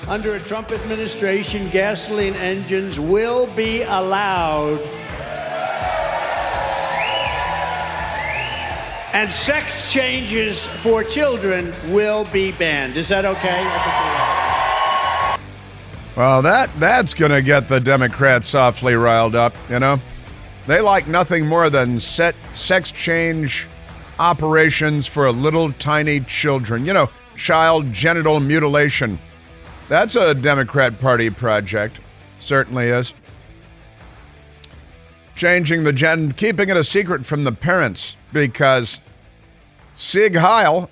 Under a Trump administration, gasoline engines will be allowed. And sex changes for children will be banned. Is that okay? Well, that's going to get the Democrats awfully riled up, you know. They like nothing more than sex change operations for little tiny children. You know, child genital mutilation. That's a Democrat Party project. Certainly is. Changing the keeping it a secret from the parents because Sig Heil.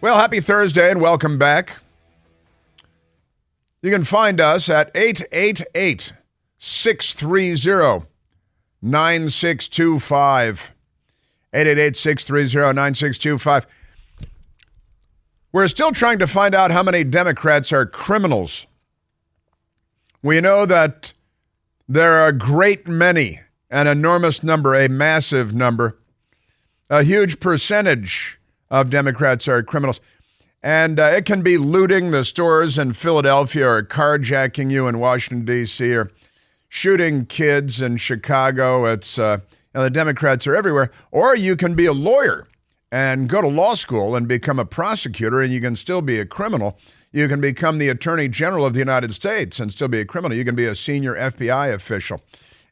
Well, happy Thursday and welcome back. You can find us at 888-630-9625. 888-630-9625. We're still trying to find out how many Democrats are criminals. We know that there are a great many, an enormous number, a massive number. A huge percentage of Democrats are criminals. And it can be looting the stores in Philadelphia or carjacking you in Washington, D.C., or shooting kids in Chicago. It's the Democrats are everywhere. Or you can be a lawyer and go to law school and become a prosecutor, and you can still be a criminal. You can become the Attorney General of the United States and still be a criminal. You can be a senior FBI official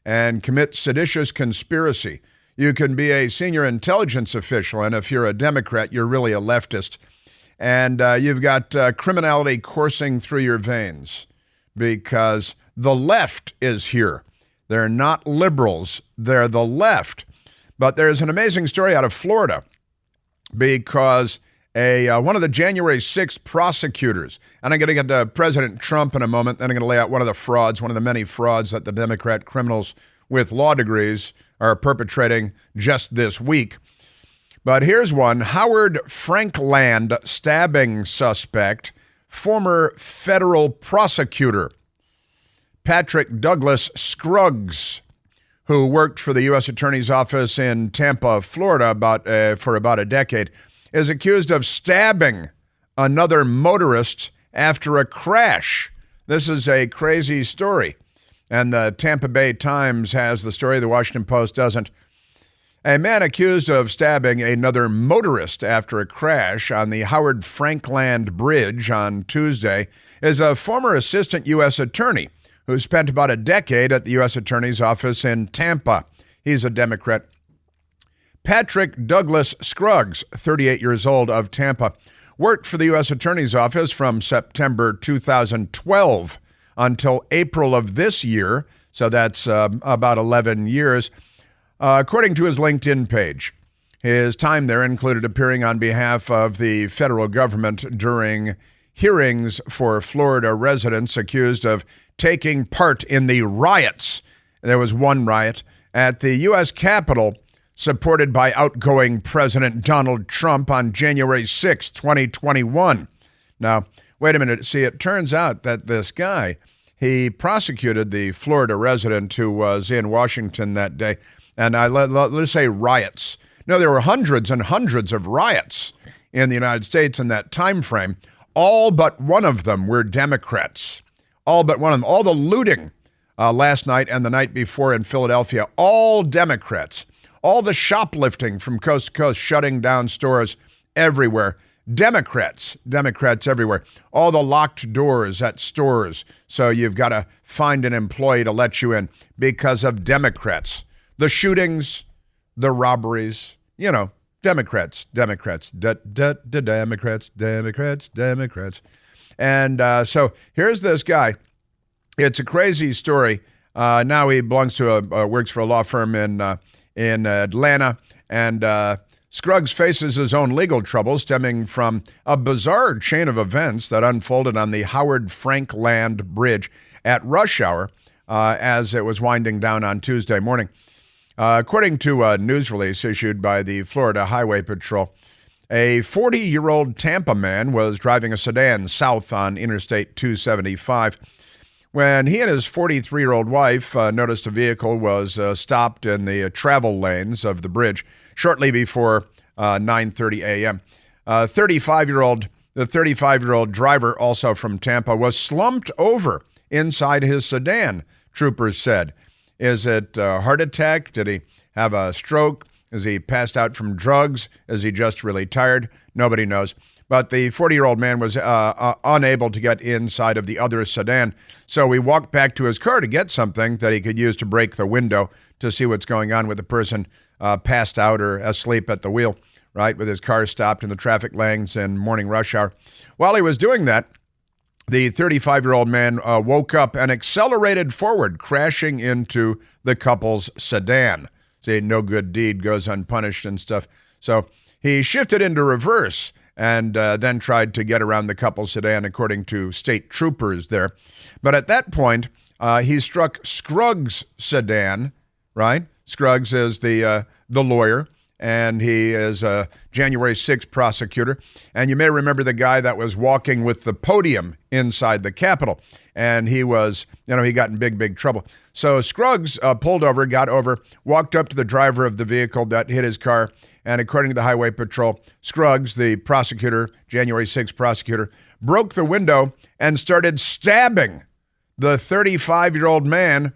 and commit seditious conspiracy. You can be a senior intelligence official, and if you're a Democrat, you're really a leftist. And you've got criminality coursing through your veins because the left is here. They're not liberals. They're the left. But there's an amazing story out of Florida because one of the January 6th prosecutors, and I'm going to get to President Trump in a moment, then I'm going to lay out one of the many frauds that the Democrat criminals with law degrees are perpetrating just this week. But here's one. Howard Frankland stabbing suspect, former federal prosecutor, Patrick Douglas Scruggs, who worked for the U.S. Attorney's Office in Tampa, Florida for about a decade, is accused of stabbing another motorist after a crash. This is a crazy story. And the Tampa Bay Times has the story. The Washington Post doesn't. A man accused of stabbing another motorist after a crash on the Howard Frankland Bridge on Tuesday is a former assistant U.S. attorney who spent about a decade at the U.S. Attorney's Office in Tampa. He's a Democrat. Patrick Douglas Scruggs, 38 years old, of Tampa, worked for the U.S. Attorney's Office from September 2012 until April of this year, so that's about 11 years. According to his LinkedIn page, his time there included appearing on behalf of the federal government during hearings for Florida residents accused of taking part in the riots. There was one riot at the U.S. Capitol supported by outgoing President Donald Trump on January 6, 2021. Now, wait a minute. See, it turns out that this guy, he prosecuted the Florida resident who was in Washington that day. And let's say riots. No, there were hundreds and hundreds of riots in the United States in that time frame. All but one of them were Democrats. All but one of them. All the looting last night and the night before in Philadelphia, all Democrats. All the shoplifting from coast to coast, shutting down stores everywhere. Democrats everywhere. All the locked doors at stores. So you've got to find an employee to let you in because of Democrats. The shootings, the robberies, Democrats. And so here's this guy. It's a crazy story. Now he belongs to works for a law firm in Atlanta, and Scruggs faces his own legal trouble stemming from a bizarre chain of events that unfolded on the Howard Frankland Bridge at rush hour as it was winding down on Tuesday morning. According to a news release issued by the Florida Highway Patrol, a 40-year-old Tampa man was driving a sedan south on Interstate 275 when he and his 43-year-old wife noticed a vehicle was stopped in the travel lanes of the bridge shortly before 9:30 a.m. 35-year-old The 35-year-old driver, also from Tampa, was slumped over inside his sedan, troopers said. Is it a heart attack? Did he have a stroke? Is he passed out from drugs? Is he just really tired? Nobody knows. But the 40-year-old man was unable to get inside of the other sedan. So he walked back to his car to get something that he could use to break the window to see what's going on with the person passed out or asleep at the wheel, right, with his car stopped in the traffic lanes in morning rush hour. While he was doing that, the 35-year-old man woke up and accelerated forward, crashing into the couple's sedan. See, no good deed goes unpunished and stuff. So he shifted into reverse and then tried to get around the couple's sedan, according to state troopers there. But at that point, he struck Scruggs' sedan, right? Scruggs is the lawyer, and he is a January 6th prosecutor. And you may remember the guy that was walking with the podium inside the Capitol. And he was, he got in big trouble. So Scruggs pulled over, got over, walked up to the driver of the vehicle that hit his car. And according to the Highway Patrol, Scruggs, the prosecutor, January 6th prosecutor, broke the window and started stabbing the 35-year-old man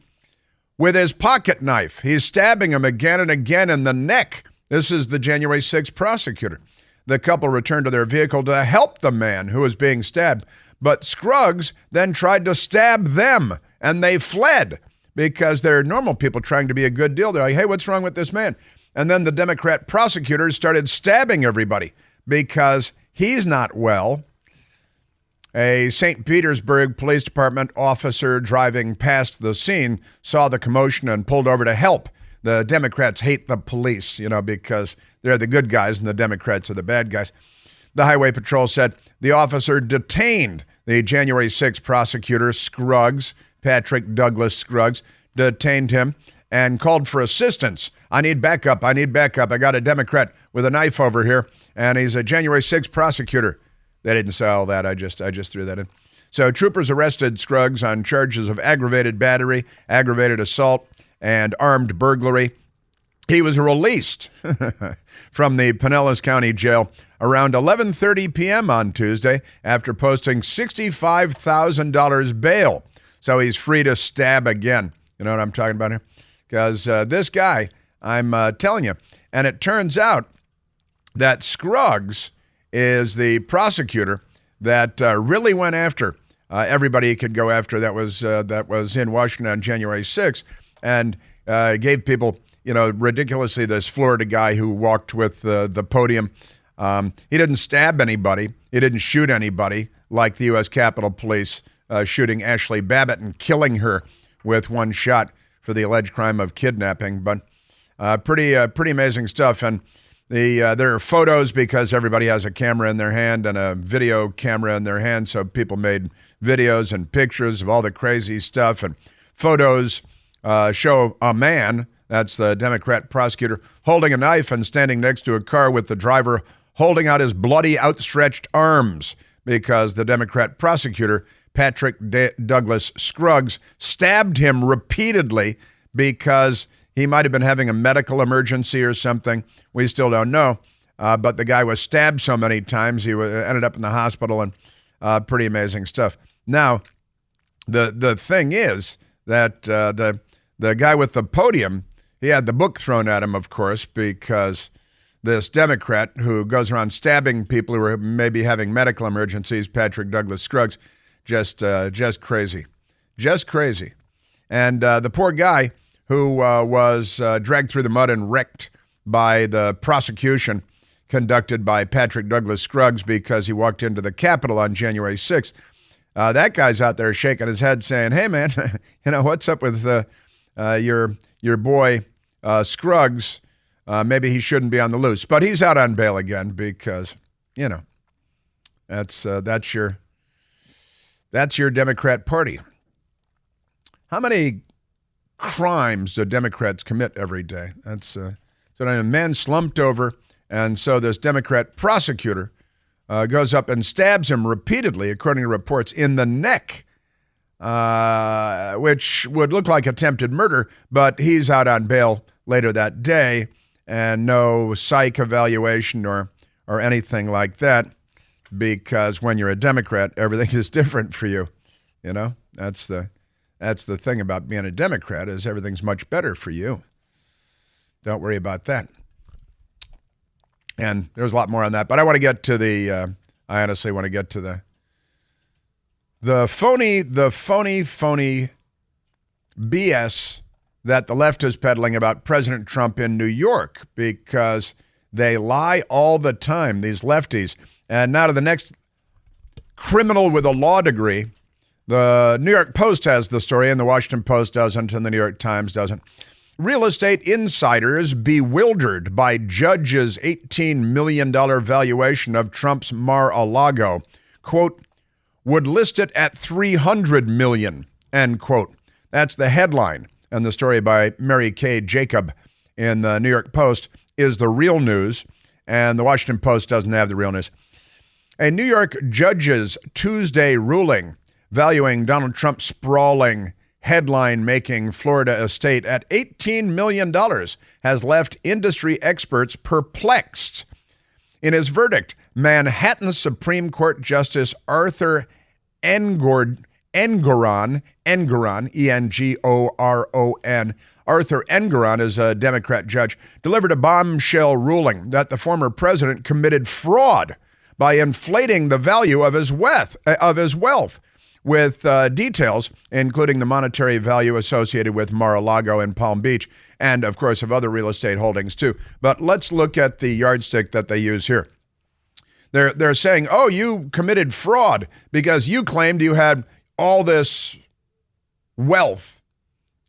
with his pocket knife. He's stabbing him again and again in the neck. This is the January 6th prosecutor. The couple returned to their vehicle to help the man who was being stabbed. But Scruggs then tried to stab them, and they fled because they're normal people trying to be a good deal. They're like, hey, what's wrong with this man? And then the Democrat prosecutors started stabbing everybody because he's not well. A St. Petersburg Police Department officer driving past the scene saw the commotion and pulled over to help. The Democrats hate the police, because they're the good guys and the Democrats are the bad guys. The Highway Patrol said the officer detained the January 6th prosecutor, Scruggs, Patrick Douglas Scruggs, detained him and called for assistance. I need backup. I got a Democrat with a knife over here, and he's a January 6th prosecutor. They didn't say all that. I just threw that in. So troopers arrested Scruggs on charges of aggravated battery, aggravated assault, and armed burglary. He was released from the Pinellas County Jail around 11:30 p.m. on Tuesday after posting $65,000 bail. So he's free to stab again. You know what I'm talking about here? Because this guy, I'm telling you, and it turns out that Scruggs is the prosecutor that really went after everybody he could go after that was in Washington on January 6th, and gave people, ridiculously, this Florida guy who walked with the podium. He didn't stab anybody. He didn't shoot anybody like the U.S. Capitol Police shooting Ashley Babbitt and killing her with one shot for the alleged crime of kidnapping. But pretty amazing stuff. And there are photos because everybody has a camera in their hand and a video camera in their hand. So people made videos and pictures of all the crazy stuff. And photos show a man, that's the Democrat prosecutor, holding a knife and standing next to a car with the driver holding out his bloody outstretched arms because the Democrat prosecutor, Patrick Douglas Scruggs, stabbed him repeatedly because he might have been having a medical emergency or something. We still don't know. But the guy was stabbed so many times, he ended up in the hospital, and pretty amazing stuff. Now, the thing is that the guy with the podium, he had the book thrown at him, of course, because this Democrat who goes around stabbing people who are maybe having medical emergencies, Patrick Douglas Scruggs, just crazy. Just crazy. And the poor guy who was dragged through the mud and wrecked by the prosecution conducted by Patrick Douglas Scruggs because he walked into the Capitol on January 6th. That guy's out there shaking his head saying, hey, man, what's up with your boy Scruggs? Maybe he shouldn't be on the loose. But he's out on bail again because, that's your Democrat Party. How many crimes do Democrats commit every day? So a man slumped over, and so this Democrat prosecutor goes up and stabs him repeatedly, according to reports, in the neck, which would look like attempted murder, but he's out on bail later that day, and no psych evaluation or anything like that. because when you're a Democrat, everything is different for you. You know, that's the thing about being a Democrat, is everything's much better for you. Don't worry about that. And there's a lot more on that, but I want to get to I honestly want to get to the phony BS that the left is peddling about President Trump in New York, because they lie all the time, these lefties. And now to the next criminal with a law degree. The New York Post has the story, and the Washington Post doesn't, and the New York Times doesn't. Real estate insiders bewildered by judge's $18 million valuation of Trump's Mar-a-Lago, quote, would list it at $300 million, end quote. That's the headline. And the story by Mary Kay Jacob in the New York Post is the real news, and the Washington Post doesn't have the real news. A New York judge's Tuesday ruling valuing Donald Trump's sprawling, headline-making Florida estate at $18 million has left industry experts perplexed. In his verdict, Manhattan Supreme Court Justice Arthur Engoron, E-N-G-O-R-O-N, Arthur Engoron is a Democrat judge, delivered a bombshell ruling that the former president committed fraud by inflating the value of his wealth, with details including the monetary value associated with Mar-a-Lago in Palm Beach, and of course of other real estate holdings too. But let's look at the yardstick that they use here. They're saying, oh, you committed fraud because you claimed you had all this wealth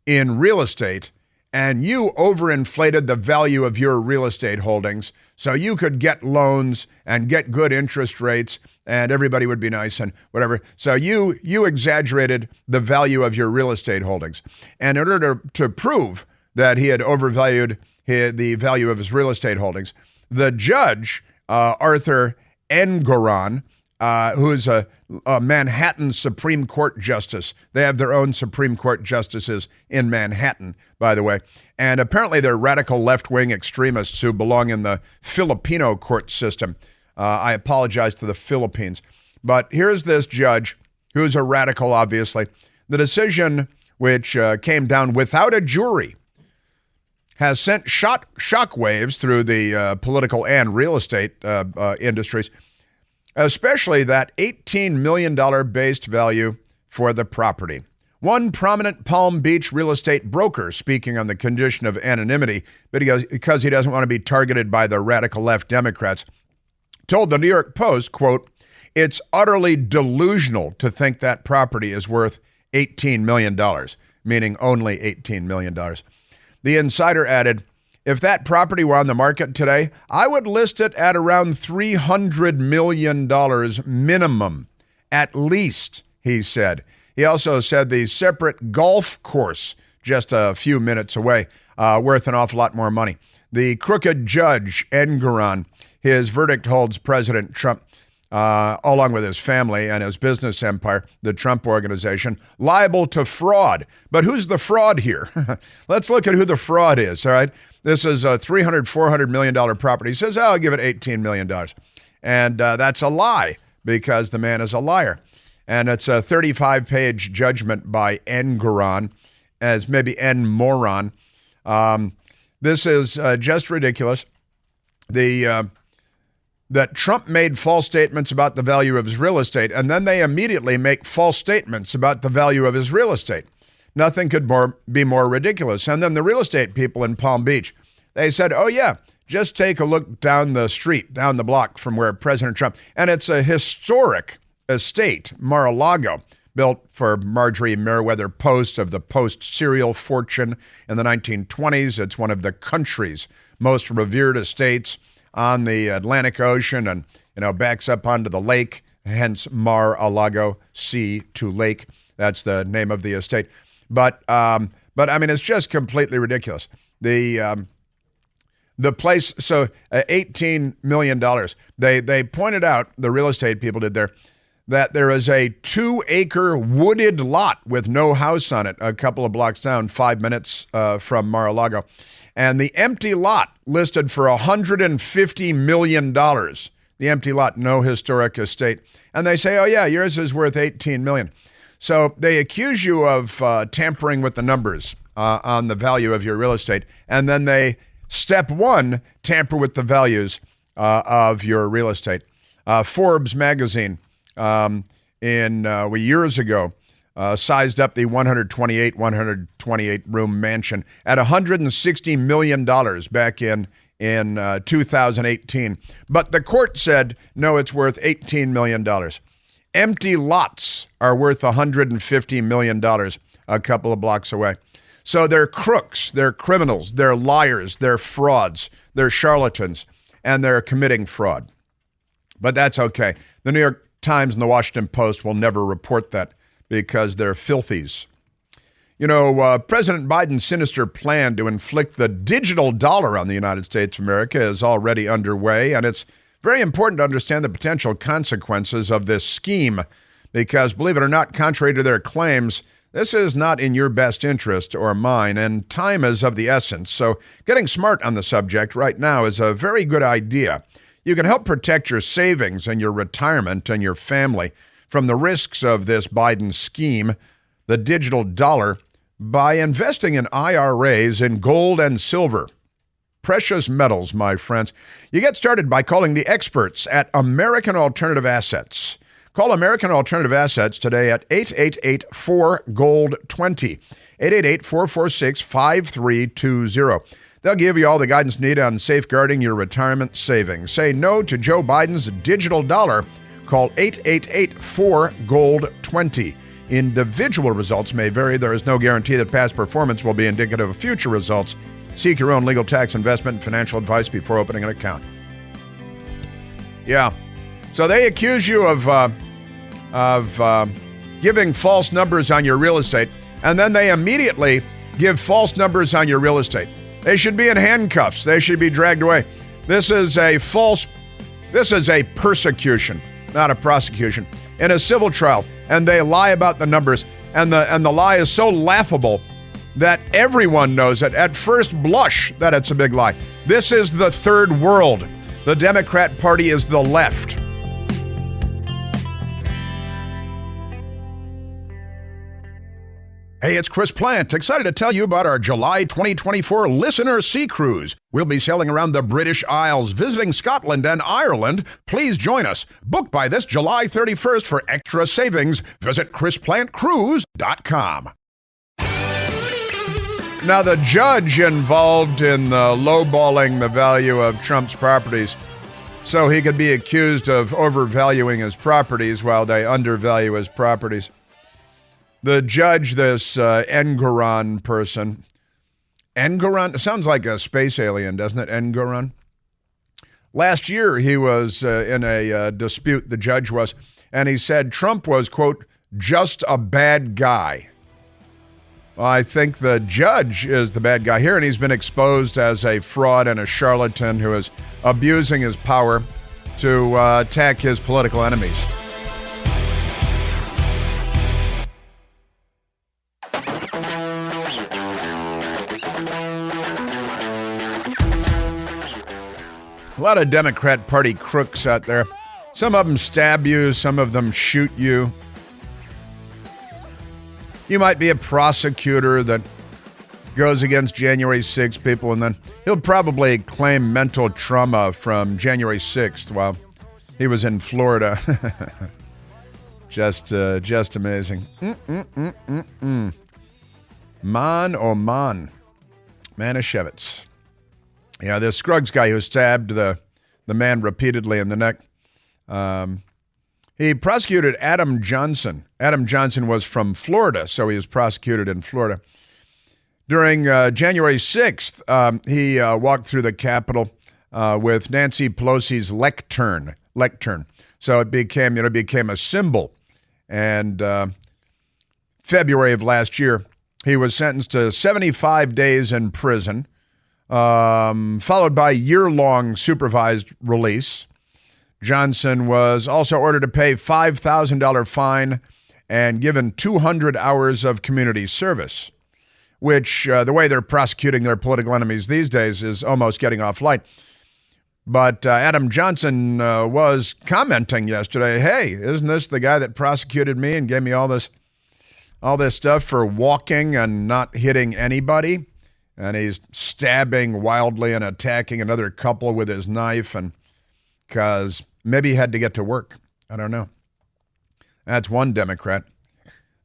in real estate, and you overinflated the value of your real estate holdings so you could get loans and get good interest rates, and everybody would be nice and whatever. So you exaggerated the value of your real estate holdings. And in order to prove that he had overvalued the value of his real estate holdings, the judge, Arthur Engoron, who's a Manhattan Supreme Court justice. They have their own Supreme Court justices in Manhattan, by the way. And apparently they're radical left-wing extremists who belong in the Filipino court system. I apologize to the Philippines. But here's this judge, who's a radical, obviously. The decision, which came down without a jury, has sent shockwaves through the political and real estate industries, especially that $18 million based value for the property. One prominent Palm Beach real estate broker, speaking on the condition of anonymity, but because he doesn't want to be targeted by the radical left Democrats, told the New York Post, quote, it's utterly delusional to think that property is worth $18 million, meaning only $18 million. The insider added, if that property were on the market today, I would list it at around $300 million minimum, at least, he said. He also said the separate golf course just a few minutes away, worth an awful lot more money. The crooked judge, Engoron, his verdict holds President Trump, along with his family and his business empire, the Trump Organization, liable to fraud. But who's the fraud here? Let's look at who the fraud is, all right? This is a $400 million property. He says, I'll give it $18 million. And that's a lie, because the man is a liar. And it's a 35-page judgment by Engoron, as maybe N-moron. This is just ridiculous. That Trump made false statements about the value of his real estate, and then they immediately make false statements about the value of his real estate. Nothing could be more ridiculous. And then the real estate people in Palm Beach, they said, oh yeah, just take a look down the street, down the block from where President Trump, and it's a historic estate, Mar-a-Lago, built for Marjorie Merriweather Post of the Post cereal fortune in the 1920s. It's one of the country's most revered estates on the Atlantic Ocean, and backs up onto the lake, hence Mar-a-Lago, sea to lake. That's the name of the estate. But I mean, it's just completely ridiculous. The place, so $18 million. They pointed out, the real estate people did there, that there is a 2-acre wooded lot with no house on it, a couple of blocks down, 5 minutes from Mar-a-Lago. And the empty lot listed for $150 million. the empty lot, no historic estate. And they say, oh yeah, yours is worth $18 million. So they accuse you of tampering with the numbers on the value of your real estate. And then they, step one, tamper with the values of your real estate. Forbes magazine years ago sized up the 128 room mansion at $160 million back in 2018. But the court said, no, it's worth $18 million. Empty lots are worth $150 million a couple of blocks away. So they're crooks, they're criminals, they're liars, they're frauds, they're charlatans, and they're committing fraud. But that's okay. The New York Times and the Washington Post will never report that because they're filthies. You know, President Biden's sinister plan to inflict the digital dollar on the United States of America is already underway, and it's very important to understand the potential consequences of this scheme because, believe it or not, contrary to their claims, this is not in your best interest or mine, and time is of the essence. So getting smart on the subject right now is a very good idea. You can help protect your savings and your retirement and your family from the risks of this Biden scheme, the digital dollar, by investing in IRAs in gold and silver. Precious metals, my friends. You get started by calling the experts at American Alternative Assets. Call American Alternative Assets today at 888-4GOLD20, 888-446-5320. They'll give you all the guidance needed on safeguarding your retirement savings. Say no to Joe Biden's digital dollar. Call 888-4GOLD20. Individual results may vary. There is no guarantee that past performance will be indicative of future results. Seek your own legal, tax, investment, and financial advice before opening an account. Yeah. So they accuse you of giving false numbers on your real estate, and then they immediately give false numbers on your real estate. They should be in handcuffs. They should be dragged away. This is a persecution, not a prosecution, in a civil trial, and they lie about the numbers, and the lie is so laughable that everyone knows it at first blush that it's a big lie. This is the third world. The Democrat Party is the left. Hey, it's Chris Plant, excited to tell you about our July 2024 Listener Sea Cruise. We'll be sailing around the British Isles, visiting Scotland and Ireland. Please join us. Book by this July 31st for extra savings. Visit ChrisPlantCruise.com. Now, the judge involved in lowballing the value of Trump's properties so he could be accused of overvaluing his properties while they undervalue his properties. The judge, this Engoron person, Engoron, sounds like a space alien, doesn't it, Engoron? Last year, he was in a dispute, the judge was, and he said Trump was, quote, just a bad guy. Well, I think the judge is the bad guy here, and he's been exposed as a fraud and a charlatan who is abusing his power to attack his political enemies. A lot of Democrat Party crooks out there. Some of them stab you, some of them shoot you. You might be a prosecutor that goes against January 6th people, and then he'll probably claim mental trauma from January 6th while he was in Florida. Just amazing. Man, oh man. Manischewitz. Yeah, this Scruggs guy who stabbed the man repeatedly in the neck. He prosecuted Adam Johnson. Adam Johnson was from Florida, so he was prosecuted in Florida. During January 6th, he walked through the Capitol with Nancy Pelosi's lectern. So it became a symbol. And February of last year, he was sentenced to 75 days in prison, followed by a year-long supervised release. Johnson was also ordered to pay $5,000 fine and given 200 hours of community service, which the way they're prosecuting their political enemies these days is almost getting off light. But Adam Johnson was commenting yesterday, hey, isn't this the guy that prosecuted me and gave me all this stuff for walking and not hitting anybody? And he's stabbing wildly and attacking another couple with his knife, and because maybe he had to get to work. I don't know. That's one Democrat.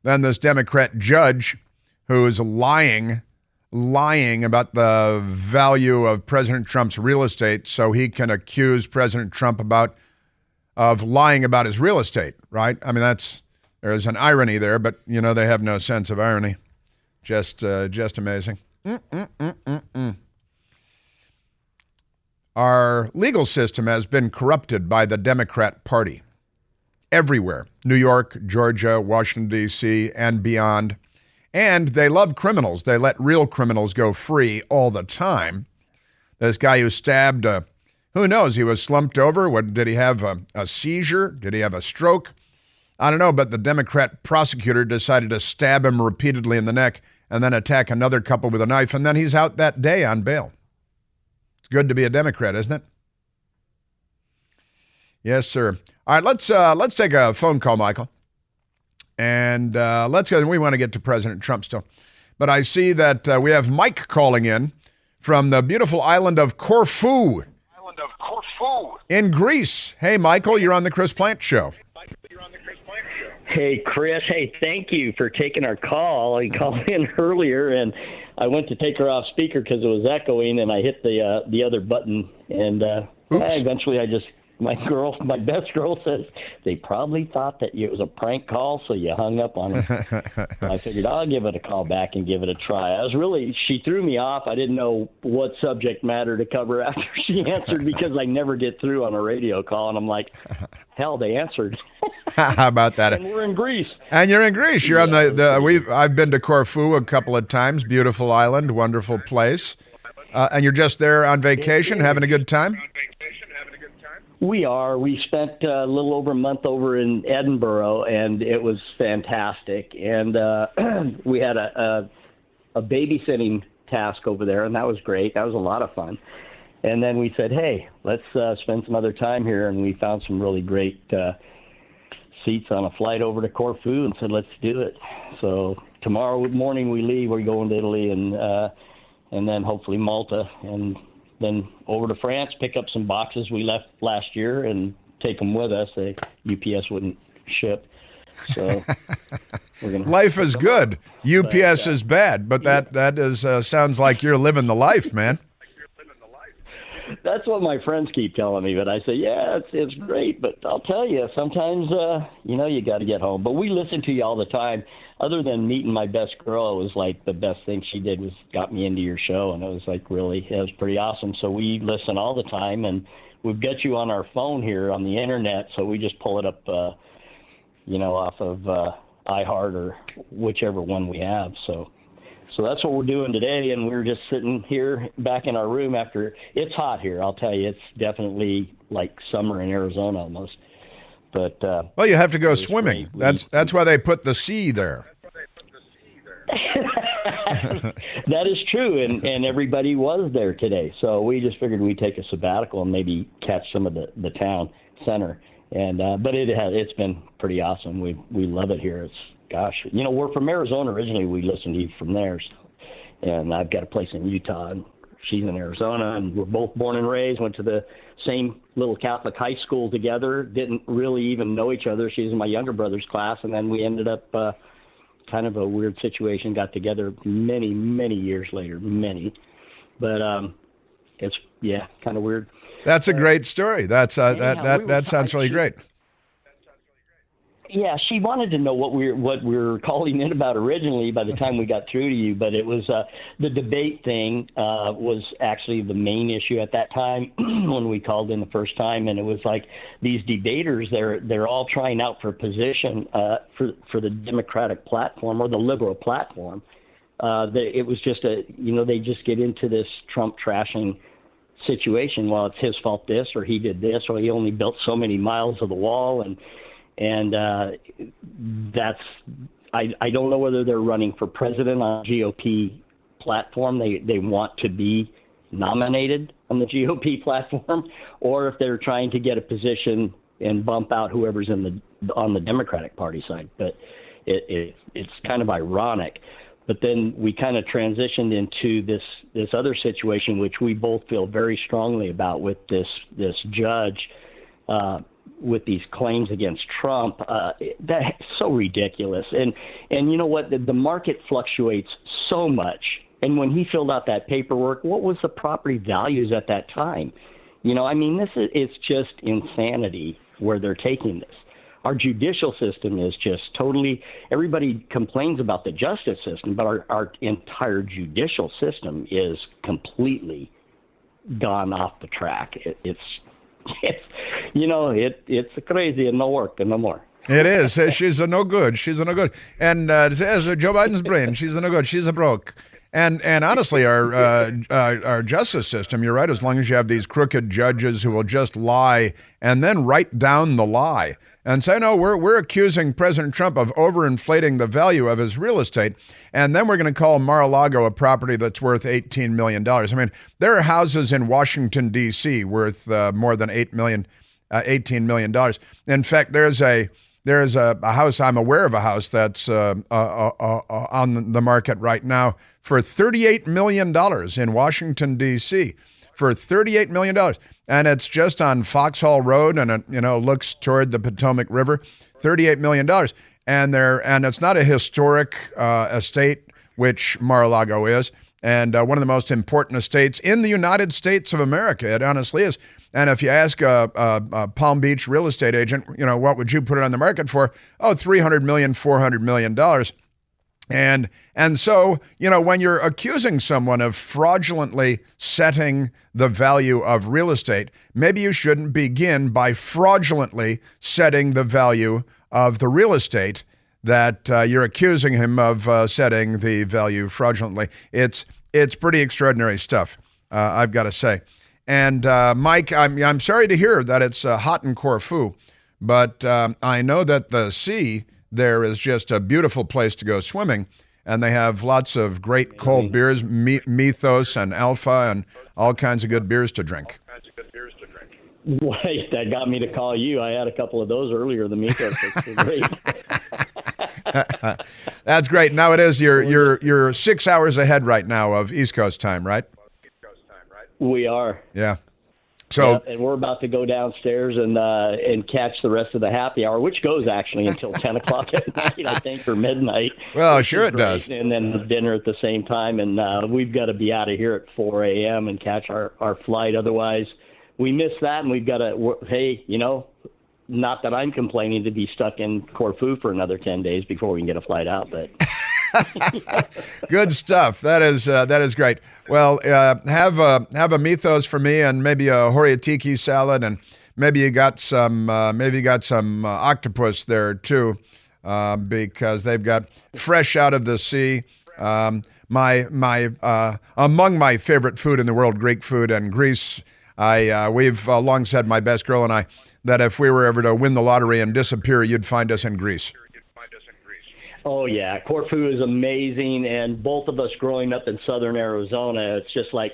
Then this Democrat judge who's lying about the value of President Trump's real estate so he can accuse President Trump of lying about his real estate, right? I mean, there's an irony there, but, they have no sense of irony. Just amazing. Our legal system has been corrupted by the Democrat Party everywhere. New York, Georgia, Washington, D.C., and beyond. And they love criminals. They let real criminals go free all the time. This guy who stabbed, who knows, he was slumped over. Did he have a seizure? Did he have a stroke? I don't know, but the Democrat prosecutor decided to stab him repeatedly in the neck and then attack another couple with a knife, and then he's out that day on bail. It's good to be a Democrat, isn't it? Yes, sir. All right, let's take a phone call, Michael. And let's go. We want to get to President Trump still. But I see that we have Mike calling in from the beautiful island of Corfu. In Greece. Hey, Michael, you're on the Chris Plant Show. Hey, Chris. Hey, thank you for taking our call. I called in earlier, and I went to take her off speaker because it was echoing, and I hit the other button. And eventually my best girl says, they probably thought that it was a prank call, so you hung up on her. So I figured I'll give it a call back and give it a try. She threw me off. I didn't know what subject matter to cover after she answered because I never get through on a radio call. And I'm like, hell, they answered. How about that? And we're in Greece. And you're in Greece. You're on I've been to Corfu a couple of times. Beautiful island, wonderful place. And you're just there on vacation, having a good time? We are. We spent a little over a month over in Edinburgh, and it was fantastic. And we had a babysitting task over there, and that was great. That was a lot of fun. And then we said, hey, let's spend some other time here, and we found some really great seats on a flight over to Corfu and said, let's do it. So tomorrow morning we leave. We're going to Italy and then hopefully Malta, and then over to France, pick up some boxes we left last year and take them with us. The UPS wouldn't ship. So we're gonna life is good. UPS is bad, but that is sounds like you're living the life, man. That's what my friends keep telling me, but I say, yeah, it's great, but I'll tell you, sometimes, you got to get home. But we listen to you all the time. Other than meeting my best girl, it was like the best thing she did was got me into your show, and it was pretty awesome. So we listen all the time, and we've got you on our phone here on the internet, so we just pull it up, off of iHeart or whichever one we have. So that's what we're doing today, and we're just sitting here back in our room after. It's hot here, I'll tell you. It's definitely like summer in Arizona almost. But well, you have to go swimming. That's why they put the sea there. That is true, and everybody was there today. So we just figured we'd take a sabbatical and maybe catch some of the town center. And but it's been pretty awesome. We love it here. We're from Arizona originally. We listened to you from there, and I've got a place in Utah, and she's in Arizona, and we're both born and raised. Went to the same little Catholic high school together. Didn't really even know each other. She's in my younger brother's class, and then we ended up kind of a weird situation. Got together many, many years later, but it's kind of weird. That's a great story. That sounds really great. Yeah, she wanted to know what we were calling in about originally by the time we got through to you, but it was the debate thing was actually the main issue at that time when we called in the first time, and it was like these debaters, they're all trying out for position for the Democratic platform or the liberal platform. It was just they just get into this Trump trashing situation. Well, it's his fault this, or he did this, or he only built so many miles of the wall, and that's I don't know whether they're running for president on a GOP platform. They want to be nominated on the GOP platform, or if they're trying to get a position and bump out whoever's on the Democratic Party side. But it's kind of ironic. But then we kind of transitioned into this other situation, which we both feel very strongly about, with this judge with these claims against Trump. That's so ridiculous. And you know what? The market fluctuates so much. And when he filled out that paperwork, what was the property values at that time? It's just insanity where they're taking this. Our judicial system is just totally, everybody complains about the justice system, but our entire judicial system is completely gone off the track. It's crazy and no work and no more. It is. She's a no good. She's a no good. And as Joe Biden's brain, she's a no good. She's a broke. And honestly, our justice system, you're right, as long as you have these crooked judges who will just lie and then write down the lie and say, no, we're accusing President Trump of overinflating the value of his real estate, and then we're going to call Mar-a-Lago a property that's worth $18 million. There are houses in Washington, D.C. worth more than $18 million. In fact, there's a house, I'm aware of a house that's on the market right now for $38 million in Washington, D.C., for $38 million. And it's just on Foxhall Road, and it looks toward the Potomac River, $38 million. And it's not a historic estate, which Mar-a-Lago is, and one of the most important estates in the United States of America. It honestly is. And if you ask a Palm Beach real estate agent, what would you put it on the market for? Oh, $300 million, $400 million. And so, when you're accusing someone of fraudulently setting the value of real estate, maybe you shouldn't begin by fraudulently setting the value of the real estate that you're accusing him of setting the value fraudulently. It's pretty extraordinary stuff, I've got to say. And Mike, I'm sorry to hear that it's hot in Corfu, but I know that the sea there is just a beautiful place to go swimming, and they have lots of great cold beers, Mythos and Alpha, and all kinds of good beers to drink. Wait, that got me to call you. I had a couple of those earlier. The Mythos is great. That's great. Now it is. You're 6 hours ahead right now of East Coast time, right? We are. Yeah. So, and we're about to go downstairs and catch the rest of the happy hour, which goes actually until 10 o'clock at night, I think, or midnight. Well, sure it does. And then dinner at the same time. And we've got to be out of here at 4 a.m. and catch our flight. Otherwise, we miss that, and we've got to, not that I'm complaining to be stuck in Corfu for another 10 days before we can get a flight out, but... Good stuff. That is great. Well, have a Mythos for me, and maybe a Horiatiki salad, and maybe you got some octopus there too, because they've got fresh out of the sea. Among my favorite food in the world, Greek food, and Greece. We've long said, my best girl and I, that if we were ever to win the lottery and disappear, you'd find us in Greece. Oh, yeah. Corfu is amazing. And both of us growing up in southern Arizona, it's just like,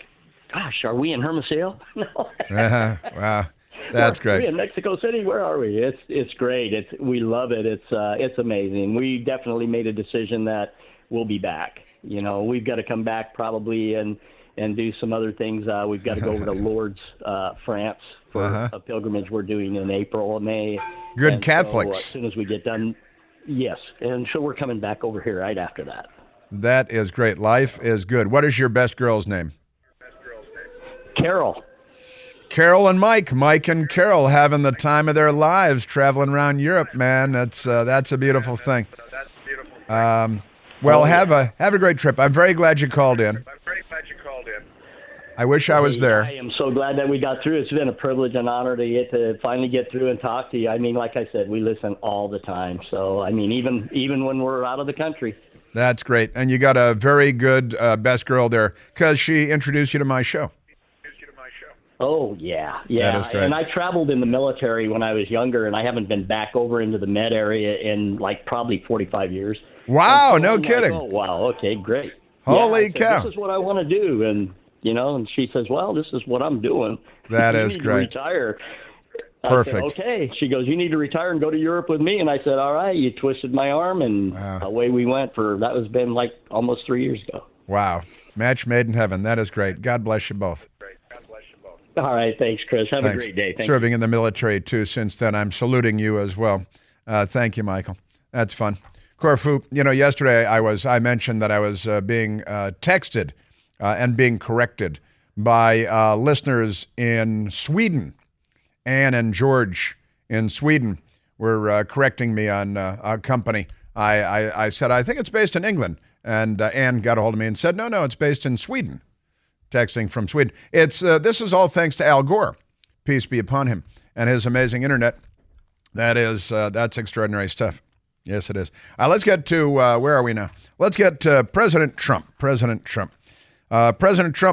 gosh, are we in Hermosillo? No. Wow. That's great. Are we in Mexico City? Where are we? It's great. We love it. It's amazing. We definitely made a decision that we'll be back. We've got to come back probably and do some other things. We've got to go over to Lourdes, France for a pilgrimage we're doing in April or May. Good Catholics. So, as soon as we get done, yes. And so we're coming back over here right after that. That is great. Life is good. What is your best girl's name? Carol. Carol and Mike. Mike and Carol having the time of their lives traveling around Europe, man. That's a beautiful thing. Well, have a great trip. I'm very glad you called in. I wish I was there. I am so glad that we got through. It's been a privilege and honor to finally get through and talk to you. I mean, like I said, we listen all the time. So, I mean, even when we're out of the country. That's great. And you got a very good best girl there because she introduced you to my show. Oh, yeah. Yeah. That is great. And I traveled in the military when I was younger, and I haven't been back over into the Med area in probably 45 years. Wow, so no kidding. Oh, wow, okay, great. Holy cow. This is what I want to do, and And she says, well, this is what I'm doing. That You is need to great. retire. Perfect. I said, okay. She goes, you need to retire and go to Europe with me. And I said, all right. You twisted my arm, and away we went that was been like almost 3 years ago. Wow. Match made in heaven. That is great. God bless you both. All right. Thanks, Chris. Have Thanks. a great day. Thank Serving in the military, too, since then. I'm saluting you as well. Thank you, Michael. That's fun. Corfu, yesterday I mentioned that I was being texted and being corrected by listeners in Sweden. Anne and George in Sweden were correcting me on a company. I said, I think it's based in England. And Anne got a hold of me and said, no, it's based in Sweden. Texting from Sweden. This is all thanks to Al Gore, peace be upon him, and his amazing internet. That's extraordinary stuff. Yes, it is. Let's get to, where are we now? Let's get to President Trump. President Trump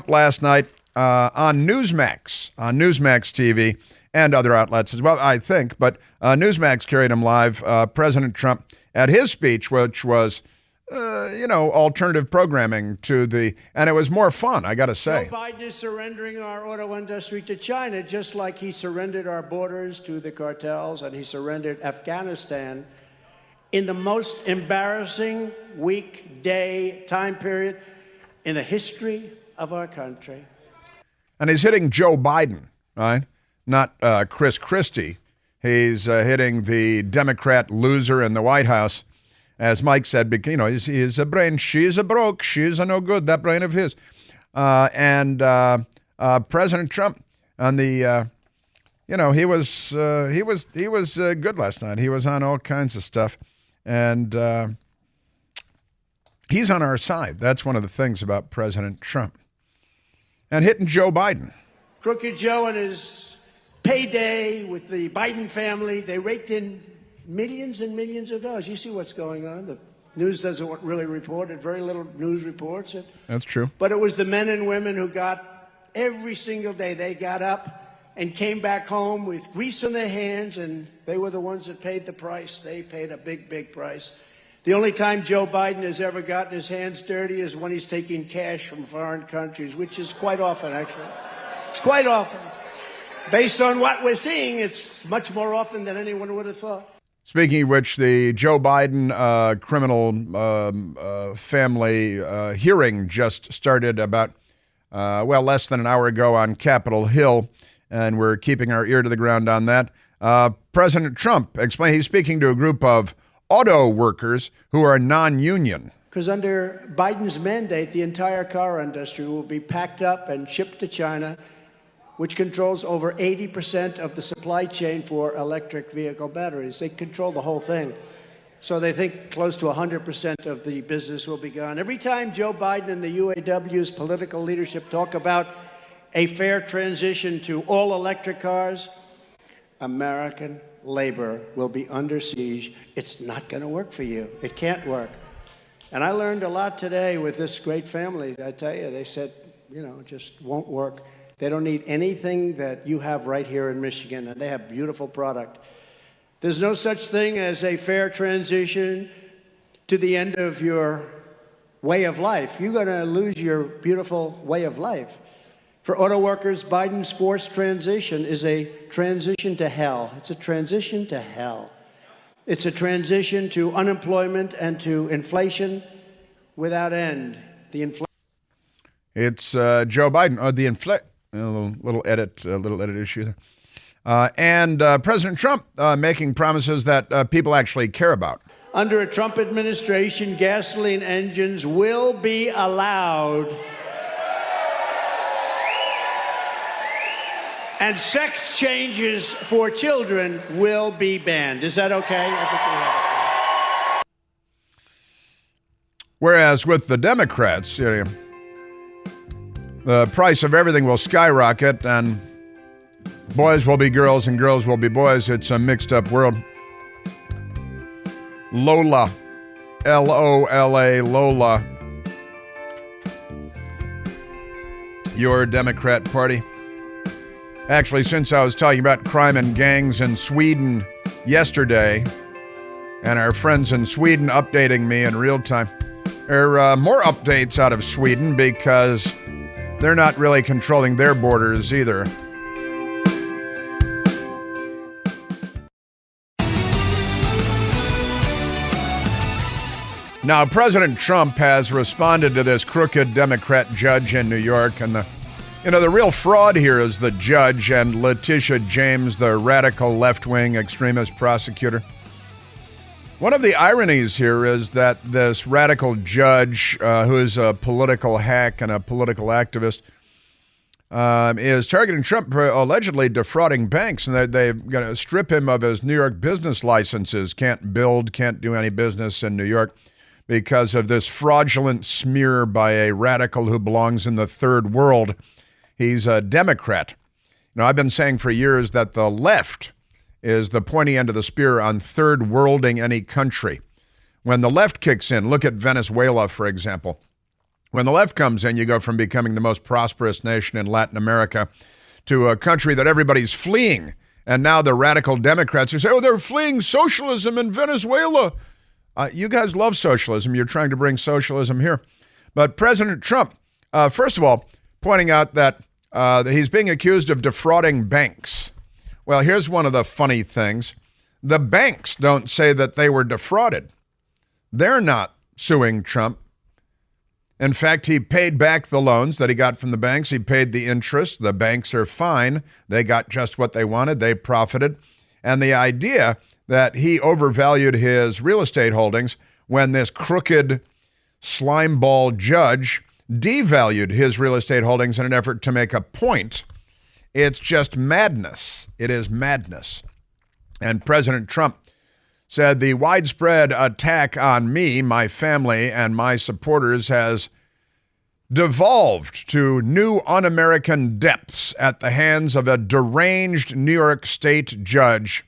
last night on Newsmax TV and other outlets as well, I think, but Newsmax carried him live. President Trump at his speech, which was alternative programming and it was more fun, I got to say. Joe Biden is surrendering our auto industry to China, just like he surrendered our borders to the cartels and he surrendered Afghanistan in the most embarrassing week, day, time period in the history of our country. And he's hitting Joe Biden, right? Not Chris Christie. He's hitting the Democrat loser in the White House. As Mike said, he's a brain. She's a broke. She's a no good. That brain of his. And President Trump on the, he was good last night. He was on all kinds of stuff, and he's on our side. That's one of the things about President Trump. And hitting Joe Biden. Crooked Joe and his payday with the Biden family, they raked in millions and millions of dollars. You see what's going on. The news doesn't really report it. Very little news reports it. That's true. But it was the men and women who got every single day. They got up and came back home with grease on their hands, and they were the ones that paid the price. They paid a big, big price. The only time Joe Biden has ever gotten his hands dirty is when he's taking cash from foreign countries, which is quite often, actually. It's quite often. Based on what we're seeing, it's much more often than anyone would have thought. Speaking of which, the Joe Biden criminal family hearing just started about, less than an hour ago on Capitol Hill, and we're keeping our ear to the ground on that. President Trump explained he's speaking to a group of auto workers who are non-union. Because under Biden's mandate, the entire car industry will be packed up and shipped to China, which controls over 80% of the supply chain for electric vehicle batteries. They control the whole thing. So they think close to 100% of the business will be gone. Every time Joe Biden and the UAW's political leadership talk about a fair transition to all electric cars, American labor will be under siege. It's not going to work for you. It can't work. And I learned a lot today with this great family. I tell you, they said, it just won't work. They don't need anything that you have right here in Michigan, and they have beautiful product. There's no such thing as a fair transition to the end of your way of life. You're going to lose your beautiful way of life. For auto workers, Biden's forced transition is a transition to hell. It's a transition to hell. It's a transition to unemployment and to inflation without end. It's Joe Biden. A little edit issue there. And President Trump making promises that people actually care about. Under a Trump administration, gasoline engines will be allowed. And sex changes for children will be banned. Is that okay? I think we have it. Whereas with the Democrats, the price of everything will skyrocket, and boys will be girls and girls will be boys. It's a mixed up world. Lola, L-O-L-A, Lola, your Democrat Party. Actually, since I was talking about crime and gangs in Sweden yesterday, and our friends in Sweden updating me in real time, there are more updates out of Sweden because they're not really controlling their borders either. Now, President Trump has responded to this crooked Democrat judge in New York, and the real fraud here is the judge and Letitia James, the radical left-wing extremist prosecutor. One of the ironies here is that this radical judge, who is a political hack and a political activist, is targeting Trump for allegedly defrauding banks, and they're going to strip him of his New York business licenses. Can't do any business in New York because of this fraudulent smear by a radical who belongs in the third world. He's a Democrat. I've been saying for years that the left is the pointy end of the spear on third worlding any country. When the left kicks in, look at Venezuela, for example. When the left comes in, you go from becoming the most prosperous nation in Latin America to a country that everybody's fleeing. And now the radical Democrats who say, oh, they're fleeing socialism in Venezuela. You guys love socialism. You're trying to bring socialism here. But President Trump, first of all, pointing out that he's being accused of defrauding banks. Well, here's one of the funny things. The banks don't say that they were defrauded. They're not suing Trump. In fact, he paid back the loans that he got from the banks. He paid the interest. The banks are fine. They got just what they wanted. They profited. And the idea that he overvalued his real estate holdings when this crooked slimeball judge devalued his real estate holdings in an effort to make a point, it's just madness. It is madness. And President Trump said the widespread attack on me, my family, and my supporters has devolved to new un-American depths at the hands of a deranged New York State judge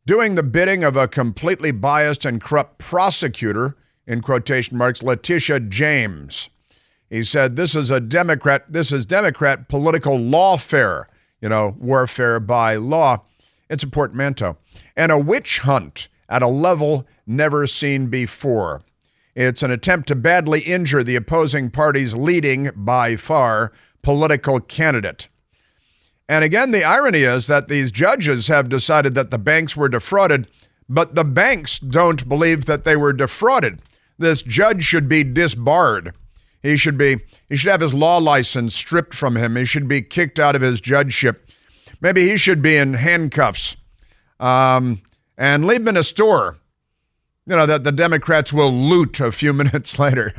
doing the bidding of a completely biased and corrupt prosecutor, in quotation marks, Letitia James. He said, this is Democrat political lawfare, warfare by law. It's a portmanteau. And a witch hunt at a level never seen before. It's an attempt to badly injure the opposing party's leading, by far, political candidate. And again, the irony is that these judges have decided that the banks were defrauded, but the banks don't believe that they were defrauded. This judge should be disbarred. He should have his law license stripped from him. He should be kicked out of his judgeship. Maybe he should be in handcuffs and leave him in a store, that the Democrats will loot a few minutes later.